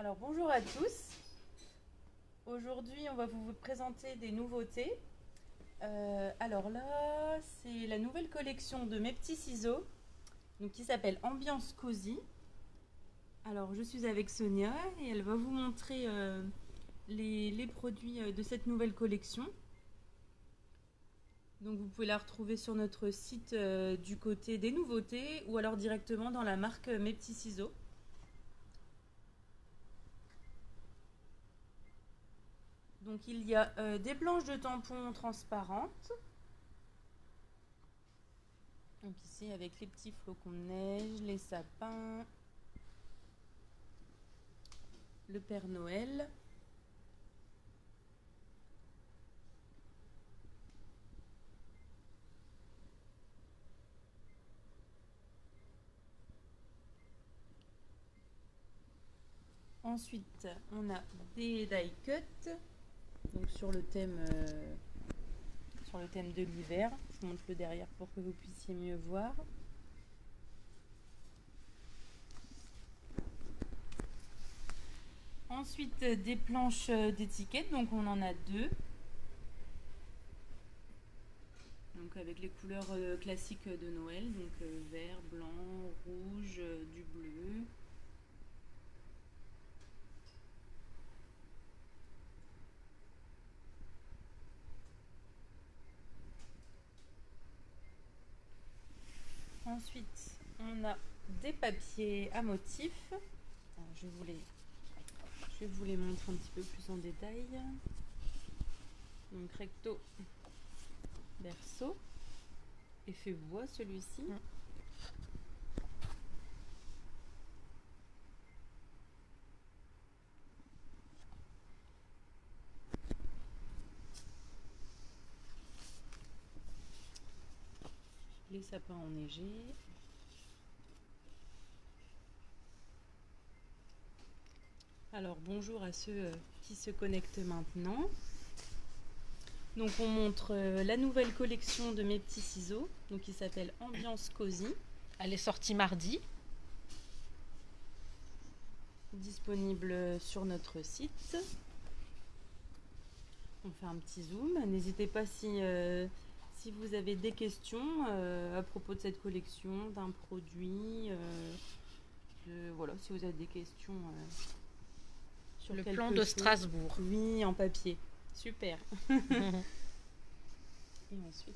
Alors bonjour à tous. Aujourd'hui, on va vous présenter des nouveautés. Alors là, c'est la nouvelle collection de mes petits ciseaux, donc qui s'appelle Ambiance Cozy. Alors je suis avec Sonia et elle va vous montrer les produits de cette nouvelle collection. Donc vous pouvez la retrouver sur notre site du côté des nouveautés ou alors directement dans la marque Mes petits ciseaux. Donc il y a des planches de tampons transparentes. Donc ici avec les petits flocons de neige, les sapins, le Père Noël. Ensuite, on a des die cut, donc sur le thème de l'hiver. Je vous montre le derrière pour que vous puissiez mieux voir. Ensuite, des planches d'étiquette, donc on en a deux. Donc avec les couleurs classiques de Noël, donc vert, blanc, rouge, du bleu. Ensuite, on a des papiers à motifs. Alors, je vais vous les montrer un petit peu plus en détail. Donc recto, verso, effet bois celui-ci. Les sapins enneigés. Alors bonjour à ceux qui se connectent maintenant. Donc on montre la nouvelle collection de mes petits ciseaux, donc qui s'appelle Ambiance Cozy. Elle est sortie mardi. Disponible sur notre site. On fait un petit zoom. N'hésitez pas si vous avez des questions à propos de cette collection, d'un produit, voilà, si vous avez des questions sur Le plan de Strasbourg. Oui, en papier. Super. Et ensuite,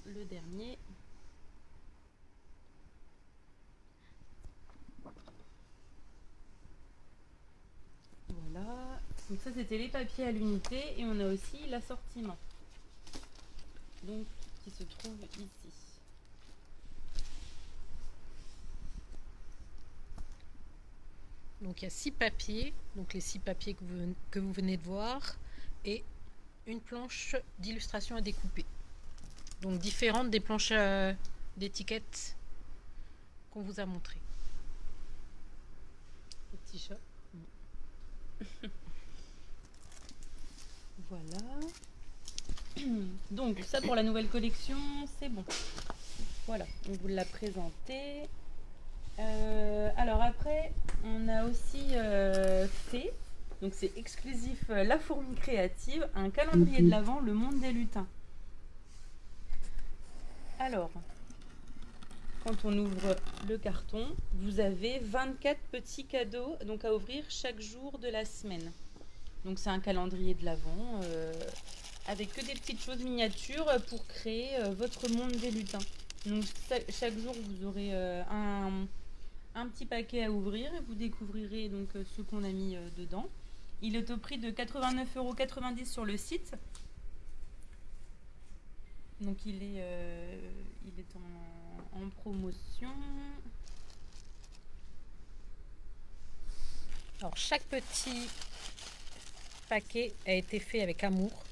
le dernier. Voilà. Donc ça, c'était les papiers à l'unité. Et on a aussi l'assortiment. Donc, qui se trouve ici. Donc il y a 6 papiers, donc les 6 papiers que vous venez de voir, et une planche d'illustration à découper. Donc différente des planches d'étiquettes qu'on vous a montrées. Le petit chat. Voilà. Donc ça pour la nouvelle collection, c'est bon. Voilà, on vous l'a présenté. Alors après, on a aussi fait, donc c'est exclusif La Fourmi Créative, un calendrier de l'Avent, le monde des lutins. Alors, quand on ouvre le carton, vous avez 24 petits cadeaux donc à ouvrir chaque jour de la semaine. Donc c'est un calendrier de l'Avent avec que des petites choses miniatures pour créer votre monde des lutins. Donc chaque jour vous aurez un petit paquet à ouvrir et vous découvrirez donc ce qu'on a mis dedans. Il est au prix de 89,90 € sur le site. Donc il est en promotion. Alors chaque petit paquet a été fait avec amour.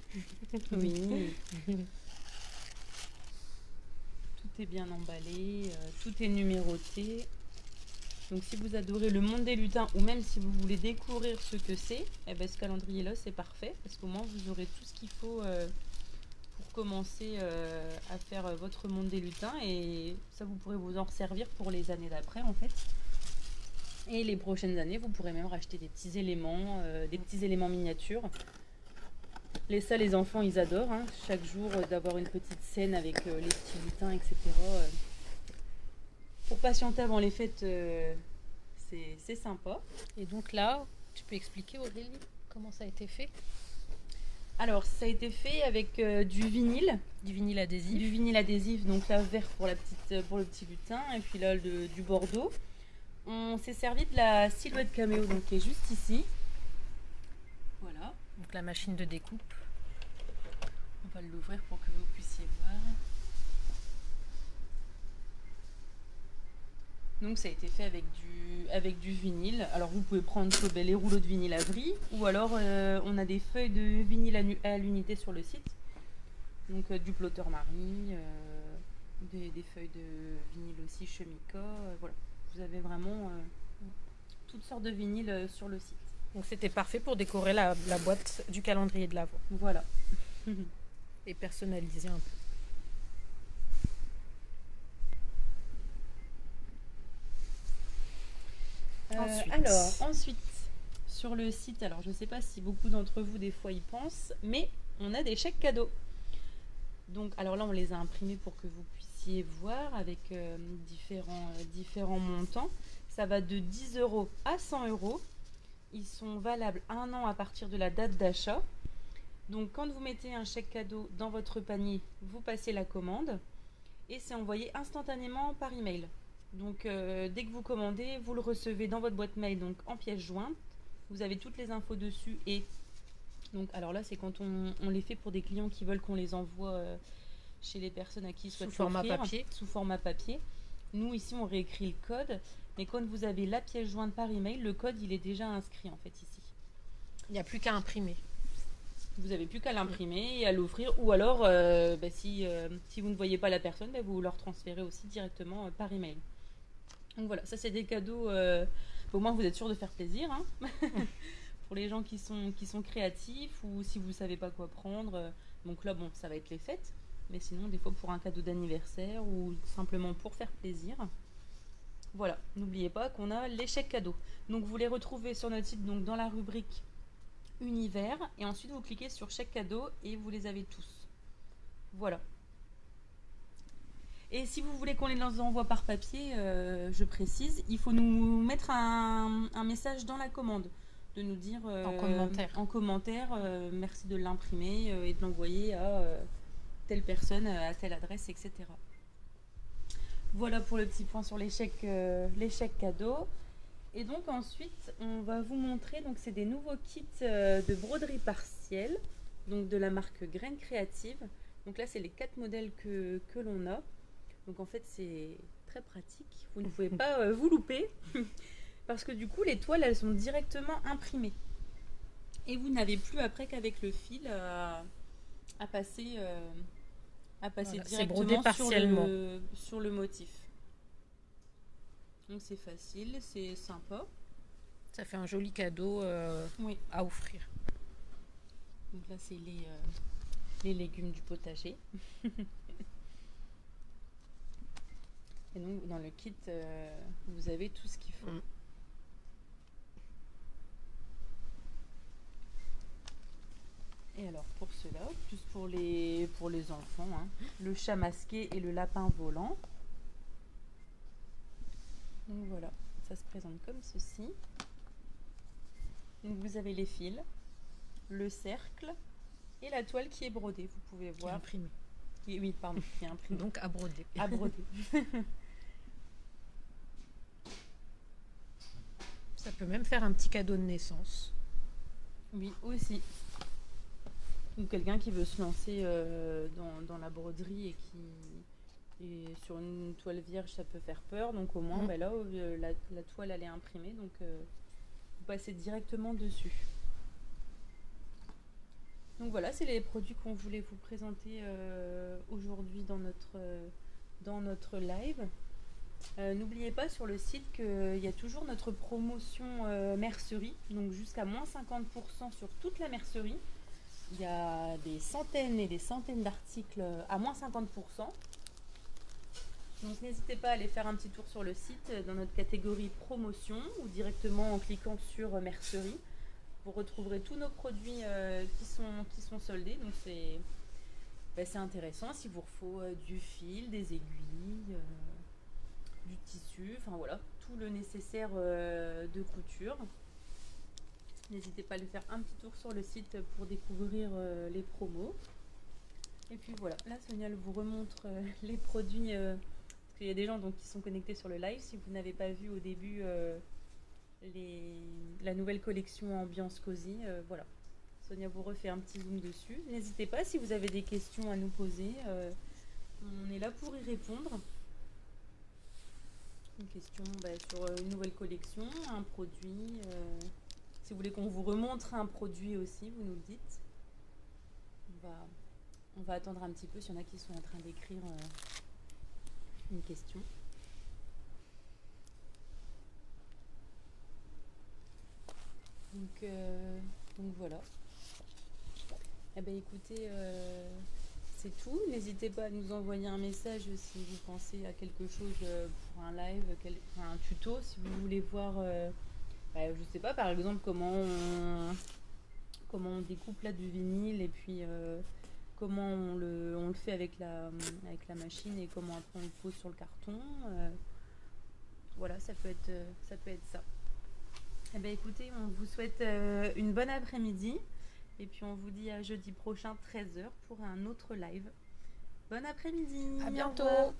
Oui. Tout est bien emballé, tout est numéroté. Donc si vous adorez le monde des lutins ou même si vous voulez découvrir ce que c'est, eh ben, ce calendrier-là c'est parfait parce qu'au moins vous aurez tout ce qu'il faut pour commencer à faire votre monde des lutins et ça vous pourrez vous en servir pour les années d'après en fait. Et les prochaines années, vous pourrez même racheter des petits éléments miniatures. Les enfants, ils adorent. Hein. Chaque jour, d'avoir une petite scène avec les petits lutins, etc. Pour patienter avant les fêtes, c'est sympa. Et donc là, tu peux expliquer Aurélie comment ça a été fait? Alors, ça a été fait avec du vinyle. Du vinyle adhésif. Du vinyle adhésif, donc là, vert pour le petit lutin, et puis là, du bordeaux. On s'est servi de la silhouette caméo, donc qui est juste ici. Voilà. Donc la machine de découpe. On va l'ouvrir pour que vous puissiez voir. Donc ça a été fait avec du vinyle. Alors vous pouvez prendre les rouleaux de vinyle à bris, ou alors on a des feuilles de vinyle à l'unité sur le site. Donc du plotter-marie, des feuilles de vinyle aussi chemica, voilà. Vous avez vraiment toutes sortes de vinyles sur le site. Donc c'était parfait pour décorer la boîte du calendrier de l'Avent. Voilà. Et personnaliser un peu. Ensuite, sur le site, alors je ne sais pas si beaucoup d'entre vous des fois y pensent, mais on a des chèques cadeaux. Donc, alors là, on les a imprimés pour que vous puissiez voir avec différents montants. Ça va de 10 € à 100 €. Ils sont valables 1 an à partir de la date d'achat. Donc, quand vous mettez un chèque cadeau dans votre panier, vous passez la commande et c'est envoyé instantanément par email. Donc, dès que vous commandez, vous le recevez dans votre boîte mail, donc en pièce jointe. Vous avez toutes les infos dessus et donc, alors là, c'est quand on les fait pour des clients qui veulent qu'on les envoie chez les personnes à qui ils souhaitent sous format papier. Nous, ici, on réécrit le code, mais quand vous avez la pièce jointe par email, le code, il est déjà inscrit en fait ici. Il n'y a plus qu'à imprimer. Vous n'avez plus qu'à l'imprimer et à l'ouvrir, ou alors, si vous ne voyez pas la personne, vous leur transférez aussi directement par email. Donc voilà, ça c'est des cadeaux, au moins vous êtes sûr de faire plaisir, hein. Pour les gens qui sont créatifs, ou si vous ne savez pas quoi prendre. Donc là, bon, ça va être les fêtes, mais sinon, des fois pour un cadeau d'anniversaire ou simplement pour faire plaisir. Voilà, n'oubliez pas qu'on a les chèques cadeaux. Donc vous les retrouvez sur notre site, donc dans la rubrique univers, et ensuite vous cliquez sur chèques cadeaux et vous les avez tous. Voilà. Et si vous voulez qu'on les envoie par papier, je précise, il faut nous mettre un message dans la commande, de nous dire en commentaire merci de l'imprimer et de l'envoyer à telle personne, à telle adresse, etc. Voilà pour le petit point sur les chèques cadeaux. Et donc ensuite, on va vous montrer, donc c'est des nouveaux kits de broderie partielle, donc de la marque Graines Créatives. Donc là, c'est les 4 modèles que l'on a. Donc en fait, c'est très pratique. Vous ne pouvez pas vous louper parce que du coup, les toiles, elles sont directement imprimées. Et vous n'avez plus après qu'avec le fil à passer voilà, directement sur le motif. Donc c'est facile, c'est sympa. Ça fait un joli cadeau oui, à offrir. Donc là, c'est les légumes du potager. Et donc dans le kit, vous avez tout ce qu'il faut. Et alors pour cela, plus pour les enfants, hein, le chat masqué et le lapin volant. Donc voilà, ça se présente comme ceci. Donc vous avez les fils, le cercle et la toile qui est brodée. Vous pouvez voir. Qui est imprimée. Oui, pardon, qui est imprimée. Donc à broder. À broder. Ça peut même faire un petit cadeau de naissance. Oui, aussi. Ou quelqu'un qui veut se lancer dans la broderie et sur une toile vierge, ça peut faire peur. Donc au moins, là, la toile, elle est imprimée. Donc vous passez directement dessus. Donc voilà, c'est les produits qu'on voulait vous présenter aujourd'hui dans notre live. N'oubliez pas sur le site qu'il y a toujours notre promotion mercerie, donc jusqu'à moins 50% sur toute la mercerie. Il y a des centaines et des centaines d'articles à moins 50%. Donc n'hésitez pas à aller faire un petit tour sur le site dans notre catégorie promotion ou directement en cliquant sur mercerie. Vous retrouverez tous nos produits qui sont soldés. Donc c'est intéressant. S'il vous faut du fil, des aiguilles, du tissu, enfin voilà, tout le nécessaire de couture. N'hésitez pas à aller faire un petit tour sur le site pour découvrir les promos. Et puis voilà, là Sonia vous remontre les produits, parce qu'il y a des gens donc, qui sont connectés sur le live. Si vous n'avez pas vu au début la nouvelle collection Ambiance Cosy, voilà. Sonia vous refait un petit zoom dessus. N'hésitez pas si vous avez des questions à nous poser, on est là pour y répondre. Une question sur une nouvelle collection, un produit. Si vous voulez qu'on vous remontre un produit aussi, vous nous le dites. On va attendre un petit peu s'il y en a qui sont en train d'écrire une question. Donc voilà. Eh bien écoutez, c'est tout. N'hésitez pas à nous envoyer un message si vous pensez à quelque chose pour un live, un tuto, si vous voulez voir, je sais pas, par exemple comment on découpe là du vinyle et puis comment on le fait avec la machine et comment après on le pose sur le carton. Voilà, ça peut être ça. Eh bien écoutez, on vous souhaite une bonne après-midi. Et puis on vous dit à jeudi prochain 13h pour un autre live. Bon après-midi. À bientôt. Au revoir.